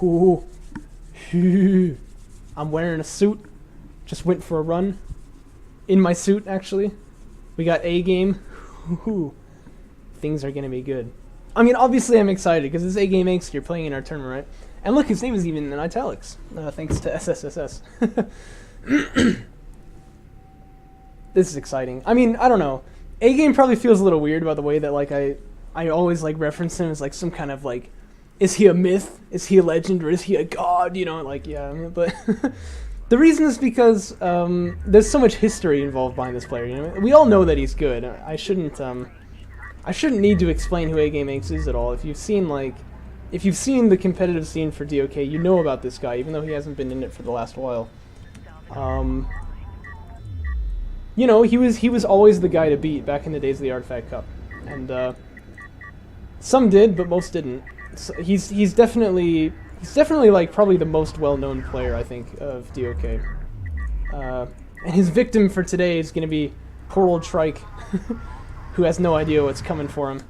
Ooh. I'm wearing a suit. Just went for a run. In my suit, actually. We got A game. Ooh. Things are gonna be good. I mean, obviously I'm excited because it's AGameAnx you're playing in our tournament, right? And look, his name is even in italics, thanks to SSSS. This is exciting. I mean, I don't know. A-Game probably feels a little weird about the way that like I always like reference him as like some kind of like, is he a myth? Is he a legend? Or is he a god? You know, like, yeah, but the reason is because there's so much history involved behind this player. You know, we all know that he's good. I shouldn't need to explain who AGameAnx is at all. If you've seen the competitive scene for DOK, you know about this guy, even though he hasn't been in it for the last while. You know, he was always the guy to beat back in the days of the Artifact Cup, and some did, but most didn't. So he's definitely like probably the most well-known player, I think, of DOK. And his victim for today is going to be poor old Shrike, who has no idea what's coming for him.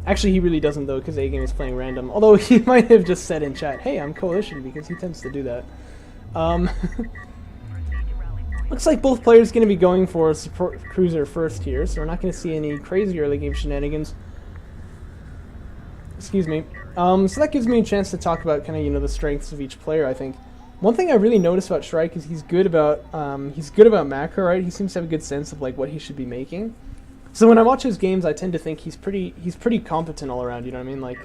Actually, he really doesn't, though, because A-Game is playing random. Although he might have just said in chat, hey, I'm Coalition, because he tends to do that. Looks like both players going to be going for a support cruiser first here, so we're not going to see any crazy early game shenanigans. Excuse me. So that gives me a chance to talk about kind of, you know, the strengths of each player, I think. One thing I really noticed about Shrike is he's good about macro, right? He seems to have a good sense of like what he should be making. So when I watch his games, I tend to think he's pretty competent all around, you know what I mean? Like,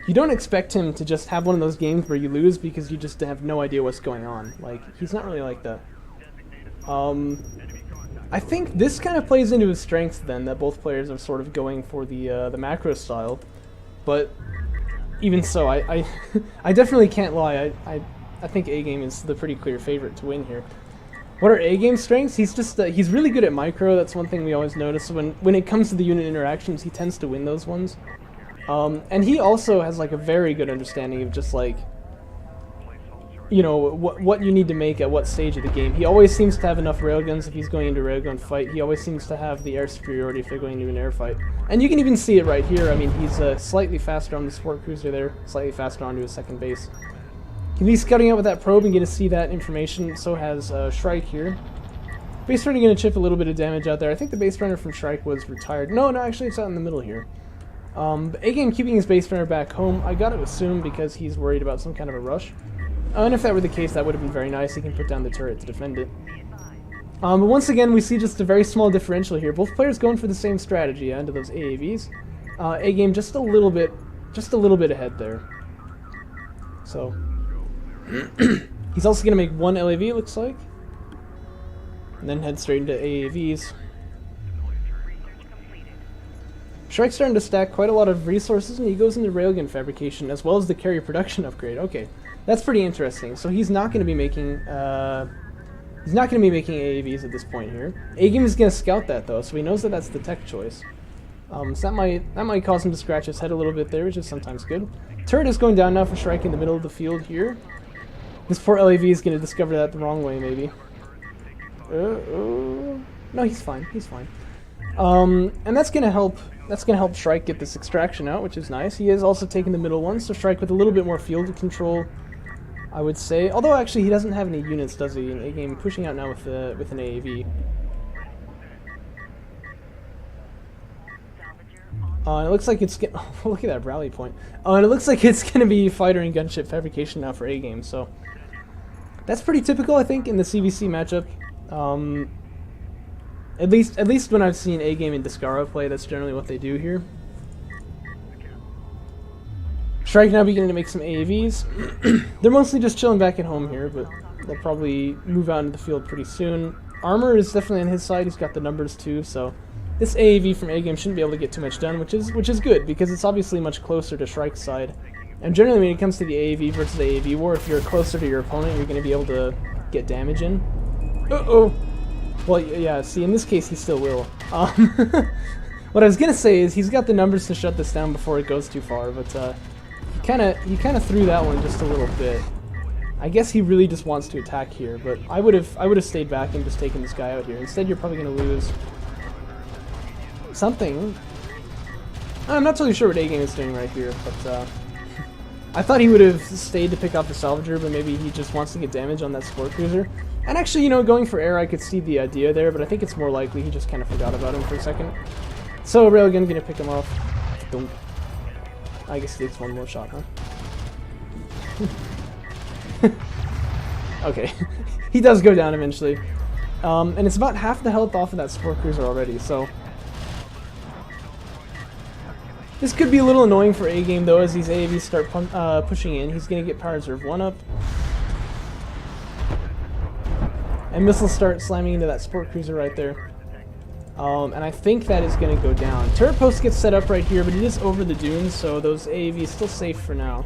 you don't expect him to just have one of those games where you lose because you just have no idea what's going on. Like, he's not really like that. I think this kind of plays into his strengths then, that both players are sort of going for the macro style. But even so, I definitely can't lie. I think A-Game is the pretty clear favorite to win here. What are A-Game's strengths? He's just he's really good at micro. That's one thing we always notice. When it comes to the unit interactions, he tends to win those ones. And he also has like a very good understanding of just like, you know, what you need to make at what stage of the game. He always seems to have enough railguns if he's going into a railgun fight. He always seems to have the air superiority if they're going into an air fight. And you can even see it right here. I mean, he's slightly faster on the support cruiser there, slightly faster onto his second base. He'll be scouting out with that probe and get to see that information. So has Shrike here. Base runner going to chip a little bit of damage out there. I think the base runner from Shrike was retired. No, actually it's out in the middle here. A-Game keeping his base runner back home. I got to assume because he's worried about some kind of a rush. And if that were the case, that would have been very nice. He can put down the turret to defend it. But once again, we see just a very small differential here. Both players going for the same strategy into those AAVs. A-Game just a little bit ahead there. So he's also going to make one LAV, it looks like, and then head straight into AAVs. Shrike's starting to stack quite a lot of resources, and he goes into railgun fabrication as well as the carrier production upgrade. Okay. That's pretty interesting. So he's not going to be making AAVs at this point here. A-Game is going to scout that though, so he knows that that's the tech choice. So that might cause him to scratch his head a little bit there, which is sometimes good. Turret is going down now for Shrike in the middle of the field here. This poor LAV is going to discover that the wrong way, maybe. No, he's fine. He's fine. And that's going to help. That's going to help Shrike get this extraction out, which is nice. He is also taking the middle one, so Shrike with a little bit more field control, I would say. Although actually he doesn't have any units, does he? In A-Game pushing out now with an AAV. And it looks like it's look at that rally point. And it looks like it's gonna be fighter and gunship fabrication now for A-Game. So that's pretty typical, I think, in the CVC matchup. At least when I've seen A-Game and Descaro play, that's generally what they do here. Shrike now beginning to make some AAVs. They're mostly just chilling back at home here, but they'll probably move out into the field pretty soon. Armor is definitely on his side. He's got the numbers too, so this AAV from A-Game shouldn't be able to get too much done, which is good because it's obviously much closer to Shrike's side. And generally, when it comes to the AAV versus AAV war, if you're closer to your opponent, you're going to be able to get damage in. Uh-oh. Well, yeah. See, in this case, he still will. What I was gonna say is he's got the numbers to shut this down before it goes too far, but he kind of threw that one just a little bit. I guess he really just wants to attack here, but I would have stayed back and just taken this guy out here. Instead, you're probably gonna lose something. I'm not totally sure what A-Game is doing right here, but I thought he would have stayed to pick off the Salvager, but maybe he just wants to get damage on that Sport Cruiser. And actually, you know, going for air, I could see the idea there, but I think it's more likely he just kind of forgot about him for a second. So Railgun gonna pick him off. Don't. I guess he takes one more shot, huh? Okay, he does go down eventually. And it's about half the health off of that Sport Cruiser already, so... This could be a little annoying for A-Game, though, as these AAVs start pushing in. He's going to get Power Reserve 1 up. And missiles start slamming into that Sport Cruiser right there. And I think that is going to go down. Turret post gets set up right here, but it is over the dunes, so those AAVs still safe for now.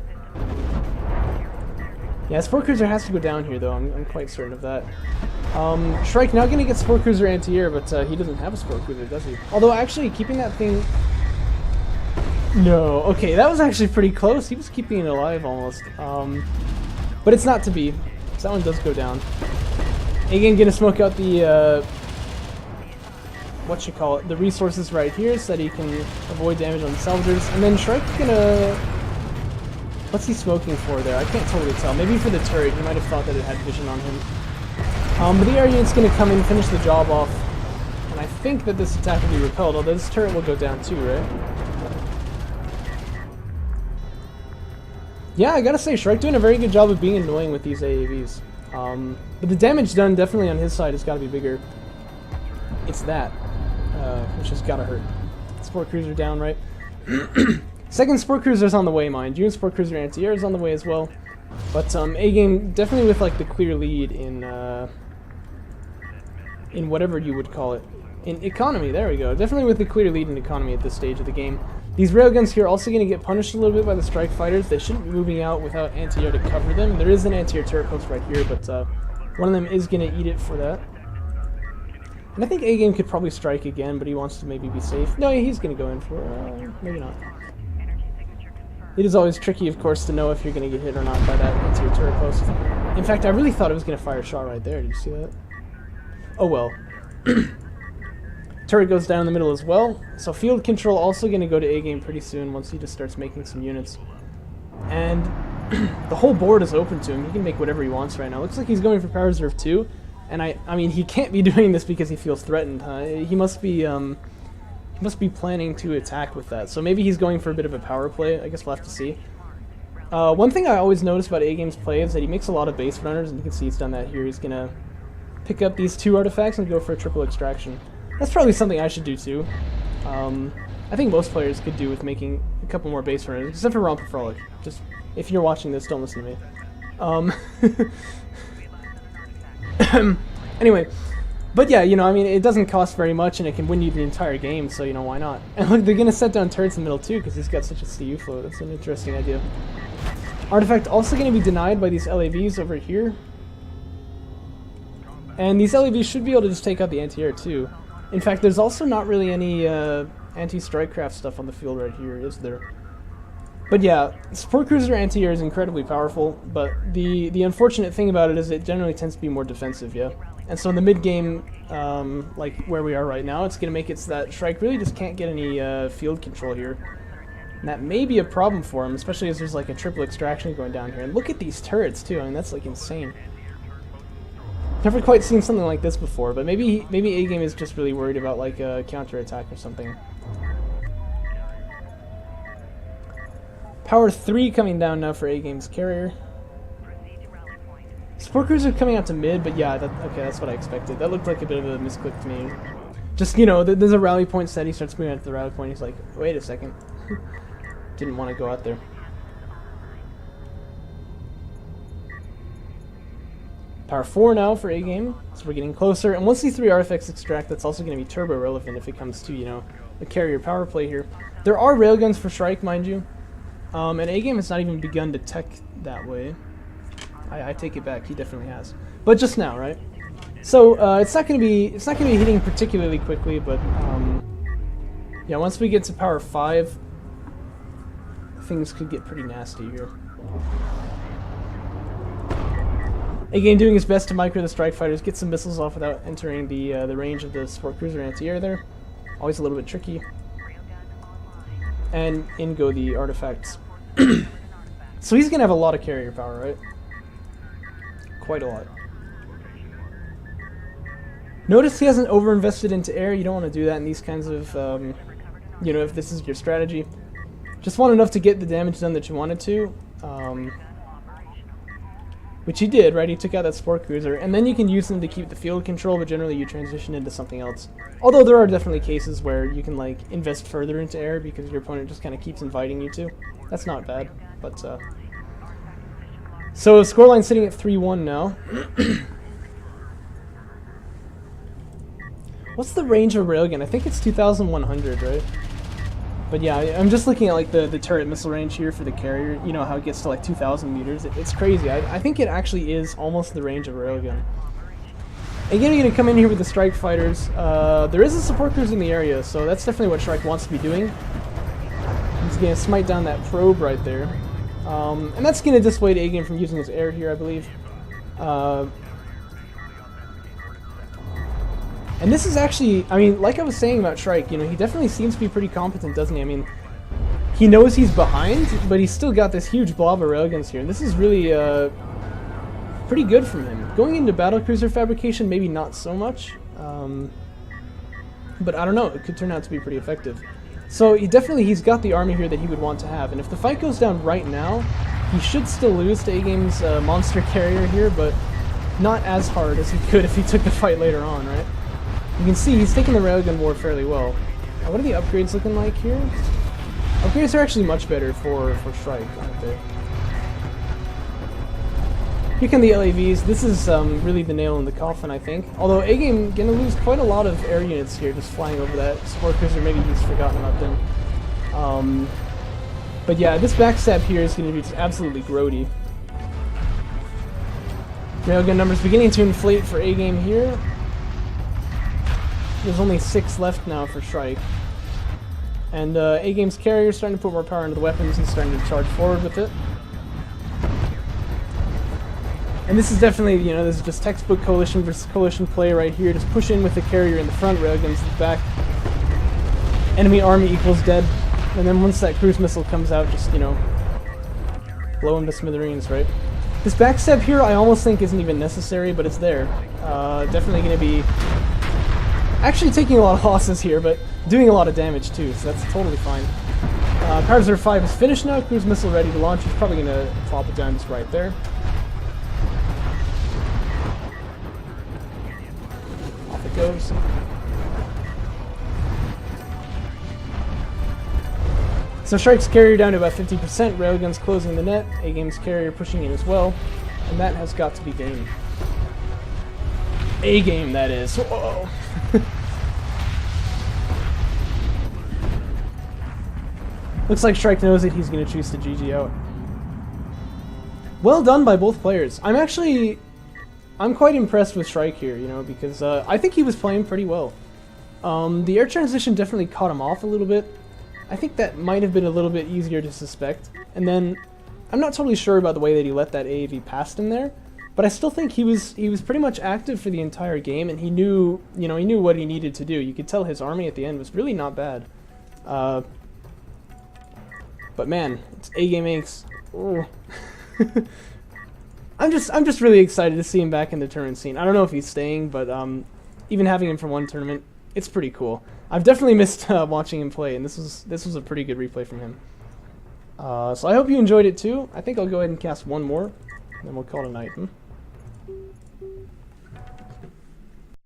Yeah, Sport Cruiser has to go down here, though. I'm quite certain of that. Shrike now going to get Sport Cruiser anti-air, but he doesn't have a Sport Cruiser, does he? Although, actually, keeping that thing... No, okay, that was actually pretty close. He was keeping it alive almost. But it's not to be. So that one does go down. Again, gonna smoke out the the resources right here so that he can avoid damage on the salvagers. And then Shrike's gonna... What's he smoking for there? I can't totally tell. Maybe for the turret. He might have thought that it had vision on him. But the air unit's gonna come in, finish the job off. And I think that this attack will be repelled, although this turret will go down too, right? Yeah, I gotta say, Shrike doing a very good job of being annoying with these AAVs. But the damage done definitely on his side has gotta be bigger. It's that, which has gotta hurt. Sport Cruiser down, right? Second Sport Cruiser's on the way, mind you, and Sport Cruiser anti-air is on the way as well. But A-Game definitely with like the clear lead in whatever you would call it. In economy, there we go. Definitely with the clear lead in economy at this stage of the game. These railguns here are also going to get punished a little bit by the strike fighters. They shouldn't be moving out without anti-air to cover them. There is an anti-air turret post right here, but one of them is going to eat it for that. And I think A-Game could probably strike again, but he wants to maybe be safe. No, he's going to go in for maybe not. It is always tricky, of course, to know if you're going to get hit or not by that anti-air turret post. In fact, I really thought it was going to fire a shot right there. Did you see that? Oh well. Turret goes down in the middle as well, so field control also going to go to A-Game pretty soon once he just starts making some units. And the whole board is open to him. He can make whatever he wants right now. Looks like he's going for Power Reserve 2, and I mean, he can't be doing this because he feels threatened. He must be planning to attack with that. So maybe he's going for a bit of a power play. I guess we'll have to see. One thing I always notice about A-Game's play is that he makes a lot of base runners, and you can see he's done that here. He's going to pick up these 2 artifacts and go for a triple extraction. That's probably something I should do too. I think most players could do with making a couple more base runners, except for Romper Frolic. Just, if you're watching this, don't listen to me. Anyway, but yeah, you know, I mean, it doesn't cost very much and it can win you the entire game, so, you know, why not? And look, they're going to set down turrets in the middle too, because he's got such a CU flow. That's an interesting idea. Artifact also going to be denied by these LAVs over here. And these LAVs should be able to just take out the anti-air too. In fact, there's also not really any anti-strike craft stuff on the field right here, is there? But yeah, Sport Cruiser anti-air is incredibly powerful, but the unfortunate thing about it is it generally tends to be more defensive, yeah? And so in the mid-game, like where we are right now, it's going to make it so that Shrike really just can't get any field control here. And that may be a problem for him, especially as there's like a triple extraction going down here. And look at these turrets too, I mean, that's like insane. Never quite seen something like this before, but maybe A-Game is just really worried about like a counter-attack or something. Power 3 coming down now for A-Game's carrier. Sport Cruiser coming out to mid, but yeah, okay, that's what I expected. That looked like a bit of a misclick to me. Just, you know, there's a rally point set, he starts moving out to the rally point, he's like, wait a second. Didn't want to go out there. Power 4 now for A-Game, so we're getting closer. And once these 3 artifacts extract, that's also going to be turbo relevant if it comes to, you know, the carrier power play here. There are railguns for Shrike, mind you. And A-Game has not even begun to tech that way. I take it back, he definitely has. But just now, right? So it's not going to be hitting particularly quickly, but yeah, once we get to power 5, things could get pretty nasty here. A-Game doing his best to micro the strike fighters, get some missiles off without entering the range of the Sport Cruiser anti-air there. Always a little bit tricky. And in go the artifacts. So he's going to have a lot of carrier power, right? Quite a lot. Notice he hasn't overinvested into air. You don't want to do that in these kinds of, you know, if this is your strategy. Just want enough to get the damage done that you wanted to. Which he did, right? He took out that sport cruiser, and then you can use them to keep the field control, but generally you transition into something else. Although there are definitely cases where you can like invest further into air because your opponent just kind of keeps inviting you to. That's not bad, but so scoreline sitting at 3-1 now. What's the range of railgun? I think it's 2,100, right? But yeah, I'm just looking at like the turret missile range here for the carrier. You know how it gets to like 2,000 meters. It's crazy. I think it actually is almost the range of a railgun. Again, you're going to come in here with the Strike fighters. There is a support cruiser in the area, so that's definitely what Shrike wants to be doing. He's going to smite down that probe right there. And that's going to dissuade A-Game from using his air here, I believe. And this is actually, I mean, like I was saying about Shrike, you know, he definitely seems to be pretty competent, doesn't he? I mean, he knows he's behind, but he's still got this huge blob of railguns here. And this is really pretty good from him. Going into battlecruiser fabrication, maybe not so much. But I don't know, it could turn out to be pretty effective. So he's got the army here that he would want to have. And if the fight goes down right now, he should still lose to A-Game's monster carrier here, but not as hard as he could if he took the fight later on, right? You can see he's taking the railgun war fairly well. What are the upgrades looking like here? Upgrades are actually much better for Shrike, aren't they? Here come the LAVs. This is really the nail in the coffin, I think. Although A-Game gonna lose quite a lot of air units here just flying over that support cruiser. Maybe he's forgotten about them. But yeah, this backstab here is gonna be just absolutely grody. Railgun numbers beginning to inflate for A-Game here. There's only 6 left now for Shrike. And A-Game's carrier is starting to put more power into the weapons and starting to charge forward with it. And this is definitely, you know, this is just textbook coalition versus coalition play right here. Just push in with the carrier in the front, railguns in the back. Enemy army equals dead. And then once that cruise missile comes out, just, you know, blow him to smithereens, right? This backstab here I almost think isn't even necessary, but it's there. Definitely going to be actually taking a lot of losses here, but doing a lot of damage too, so that's totally fine. Power Reserve 5 is finished now, cruise missile ready to launch. He's probably going to plop it down just right there. Off it goes. So Shrike's carrier down to about 50%, railguns closing the net, A-Game's carrier pushing in as well, and that has got to be game. A-Game, that is. Whoa. Looks like Shrike knows that he's going to choose to GG out. Well done by both players. I'm quite impressed with Shrike here, you know, because I think he was playing pretty well. The air transition definitely caught him off a little bit. I think that might have been a little bit easier to suspect. And then, I'm not totally sure about the way that he let that AAV past him there, but I still think he was pretty much active for the entire game, and he knew, you know, he knew what he needed to do. You could tell his army at the end was really not bad. But man, it's AGameAnx. I'm just really excited to see him back in the tournament scene. I don't know if he's staying, but even having him for one tournament, it's pretty cool. I've definitely missed watching him play, and this was a pretty good replay from him. So I hope you enjoyed it too. I think I'll go ahead and cast one more, and then we'll call it a night.